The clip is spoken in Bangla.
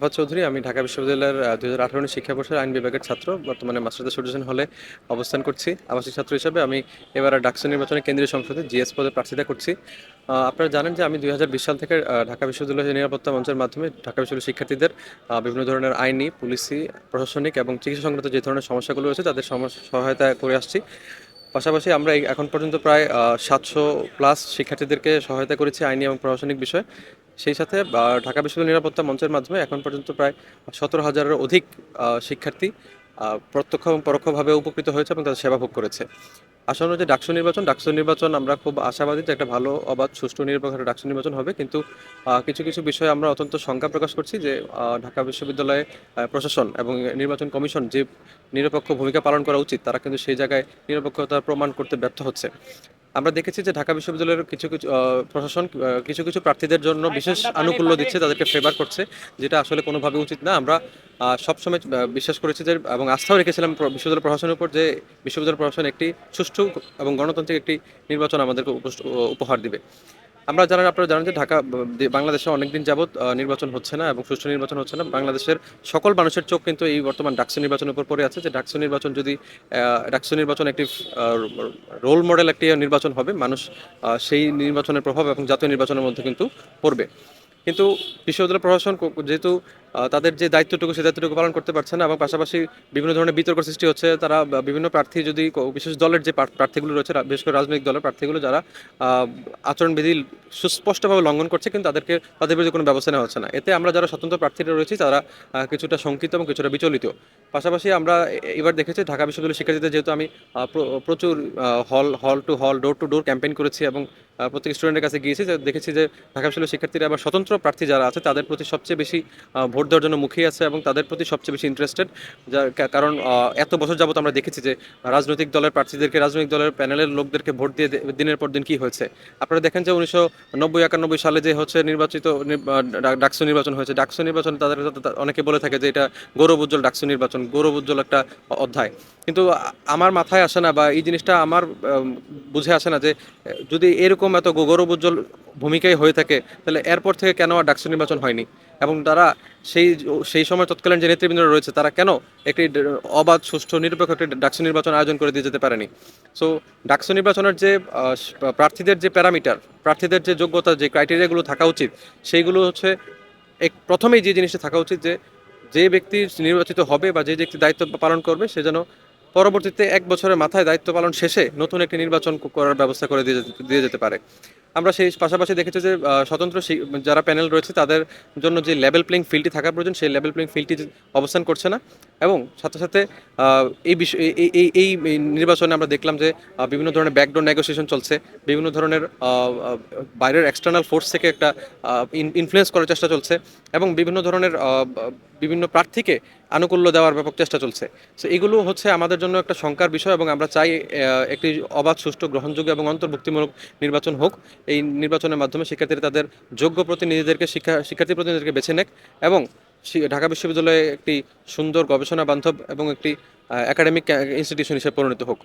আরাফাত চৌধুরী। আমি ঢাকা বিশ্ববিদ্যালয়ের 2018 শিক্ষাবর্ষের আইন বিভাগের ছাত্র। বর্তমানে মাস্টার্স সূর্যসেন হলে অবস্থান করছি। আবাসিক ছাত্র হিসেবে আমি এবার ডাকসু নির্বাচনে কেন্দ্রীয় সংসদে জিএস পদে প্রার্থিতা করছি। আপনারা জানেন যে আমি 2020 সাল থেকে ঢাকা বিশ্ববিদ্যালয়ের নিরাপত্তা মঞ্চের মাধ্যমে ঢাকা বিশ্ববিদ্যালয়ের শিক্ষার্থীদের বিভিন্ন ধরনের আইনি, পুলিশি, প্রশাসনিক এবং চিকিৎসা সংক্রান্ত যে ধরনের সমস্যাগুলো রয়েছে তাদের সহায়তা করে আসছি। পাশাপাশি আমরা এখন পর্যন্ত প্রায় 700+ শিক্ষার্থীদেরকে সহায়তা করেছি আইনি এবং প্রশাসনিক বিষয়ে। সেই সাথে ঢাকা বিশ্ববিদ্যালয় নিরাপত্তা মঞ্চের মাধ্যমে এখন পর্যন্ত প্রায় 17,000-এর অধিক শিক্ষার্থী প্রত্যক্ষ এবং পরোক্ষভাবে উপকৃত হয়েছে এবং তাদের সেবা ভোগ করেছে। আসন্ন যে ডাকসু নির্বাচন আমরা খুব আশাবাদী যে একটা ভালো, অবাধ, সুষ্ঠু, নিরপেক্ষ একটা ডাকসু নির্বাচন হবে। কিন্তু কিছু কিছু বিষয়ে আমরা অত্যন্ত শঙ্কা প্রকাশ করছি যে ঢাকা বিশ্ববিদ্যালয়ে প্রশাসন এবং নির্বাচন কমিশন যে নিরপেক্ষ ভূমিকা পালন করা উচিত তারা কিন্তু সেই জায়গায় নিরপেক্ষতা প্রমাণ করতে ব্যর্থ হচ্ছে। আমরা দেখেছি যে ঢাকা বিশ্ববিদ্যালয়ের কিছু কিছু প্রশাসন কিছু কিছু প্রার্থীদের জন্য বিশেষ আনুকূল্য দিচ্ছে, তাদেরকে ফেভার করছে, যেটা আসলে কোনোভাবে উচিত না। আমরা সবসময় বিশ্বাস করেছি যে এবং আস্থাও রেখেছিলাম বিশ্ববিদ্যালয় প্রশাসনের উপর যে বিশ্ববিদ্যালয় প্রশাসন একটি সুষ্ঠু এবং গণতান্ত্রিক একটি নির্বাচন আমাদেরকে উপহার দিবে। আপনারা জানেন যে বাংলাদেশে অনেকদিন যাবৎ নির্বাচন হচ্ছে না এবং সুষ্ঠু নির্বাচন হচ্ছে না। বাংলাদেশের সকল মানুষের চোখ কিন্তু এই বর্তমান ডাকসু নির্বাচনের উপর পড়ে আছে যে ডাকসু নির্বাচন একটি রোল মডেল একটি নির্বাচন হবে, মানুষ সেই নির্বাচনের প্রভাব এবং জাতীয় নির্বাচনের মধ্যে কিন্তু পড়বে। কিন্তু বিশ্ববিদ্যালয় প্রশাসন যেহেতু তাদের যে দায়িত্বটুকু সেই দায়িত্বটুকু পালন করতে পারছে না এবং পাশাপাশি বিভিন্ন ধরনের বিতর্ক সৃষ্টি হচ্ছে। তারা বিভিন্ন প্রার্থী যদি বিশেষ দলের যে প্রার্থীগুলো রয়েছে, বিশেষ করে রাজনৈতিক দলের প্রার্থীগুলো যারা আচরণবিধি সুস্পষ্টভাবে লঙ্ঘন করছে, কিন্তু তাদের বিরুদ্ধে কোনো ব্যবস্থা নেওয়া হচ্ছে না। এতে আমরা যারা স্বতন্ত্র প্রার্থীরা রয়েছি তারা কিছুটা শঙ্কিত এবং কিছুটা বিচলিত। পাশাপাশি আমরা এবার দেখেছি ঢাকা বিশ্ববিদ্যালয়ের শিক্ষার্থীদের, যেহেতু আমি প্রচুর হল টু হল, ডোর টু ডোর ক্যাম্পেইন করেছি এবং প্রত্যেক স্টুডেন্টের কাছে গিয়েছি, দেখেছি যে ঢাকা বিশ্ববিদ্যালয়ের শিক্ষার্থীরা আবার স্বতন্ত্র প্রার্থী যারা আছে তাদের প্রতি সবচেয়ে বেশি ভোট দেওয়ার জন্য মুখিয়ে আছে এবং তাদের প্রতি সবচেয়ে বেশি ইন্টারেস্টেড। কারণ এত বছর যাবত আমরা দেখেছি যে রাজনৈতিক দলের প্রার্থীদেরকে, রাজনৈতিক দলের প্যানেলের লোকদেরকে ভোট দিয়ে দিনের পর দিন কি হয়েছে। আপনারা দেখেন যে 1990-91 সালে যে হচ্ছে ডাকসু নির্বাচন হয়েছে, ডাকসু নির্বাচন তাদের অনেকে বলে থাকে যে এটা গৌরব উজ্জ্বল ডাকসু নির্বাচন, গৌরব উজ্জ্বল একটা অধ্যায়। কিন্তু আমার মাথায় আসে না বা এই জিনিসটা আমার বুঝে আসে না যে যদি এরকম এত গৌরব উজ্জ্বল ভূমিকাই হয়ে থাকে তাহলে এরপর থেকে কেন আর ডাকসু নির্বাচন হয়নি এবং তারা সেই সেই সময় তৎকালীন যে নেতৃবৃন্দরা রয়েছে তারা কেন একটি অবাধ, সুষ্ঠু, নিরপেক্ষ একটি ডাকসু নির্বাচন আয়োজন করে দিয়ে যেতে পারেনি। সো ডাকসু নির্বাচনের যে প্রার্থীদের যে প্যারামিটার, প্রার্থীদের যে যোগ্যতা, যে ক্রাইটেরিয়াগুলো থাকা উচিত সেইগুলো হচ্ছে প্রথমেই যে জিনিসটা থাকা উচিত যে যে ব্যক্তি নির্বাচিত হবে বা যে ব্যক্তি দায়িত্ব পালন করবে সে যেন পরবর্তীতে 1 বছরের মাথায় দায়িত্ব পালন শেষে নতুন একটি নির্বাচন করার ব্যবস্থা করে দিয়ে যেতে পারে। আমরা সেই পাশাপাশি দেখেছি যে স্বতন্ত্র যারা প্যানেল রয়েছে তাদের জন্য যে লেভেল প্লেইং ফিল্ডটি থাকার প্রয়োজন সেই লেভেল প্লেইং ফিল্ডটি অবস্থান করছে না। এবং সাথে সাথে এই বিষয় এই নির্বাচনে আমরা দেখলাম যে বিভিন্ন ধরনের ব্যাকডোর নেগোসিয়েশন চলছে, বিভিন্ন ধরনের বাইরের এক্সটার্নাল ফোর্স থেকে একটা ইনফ্লুয়েন্স করার চেষ্টা চলছে এবং বিভিন্ন ধরনের বিভিন্ন প্রার্থীকে আনুকূল্য দেওয়ার ব্যাপক চেষ্টা চলছে। সো এগুলো হচ্ছে আমাদের জন্য একটা শঙ্কার বিষয় এবং আমরা চাই একটি অবাধ, সুষ্ঠু, গ্রহণযোগ্য এবং অন্তর্ভুক্তিমূলক নির্বাচন হোক। এই নির্বাচনের মাধ্যমে শিক্ষার্থীরা তাদের যোগ্য প্রতিনিধিদেরকে শিক্ষার্থী প্রতিনিধিদেরকে বেছে নেক এবং ঢাকা বিশ্ববিদ্যালয়ে একটি সুন্দর, গবেষণা বান্ধব এবং একটি একাডেমিক ইনস্টিটিউশন হিসেবে পরিণত হোক।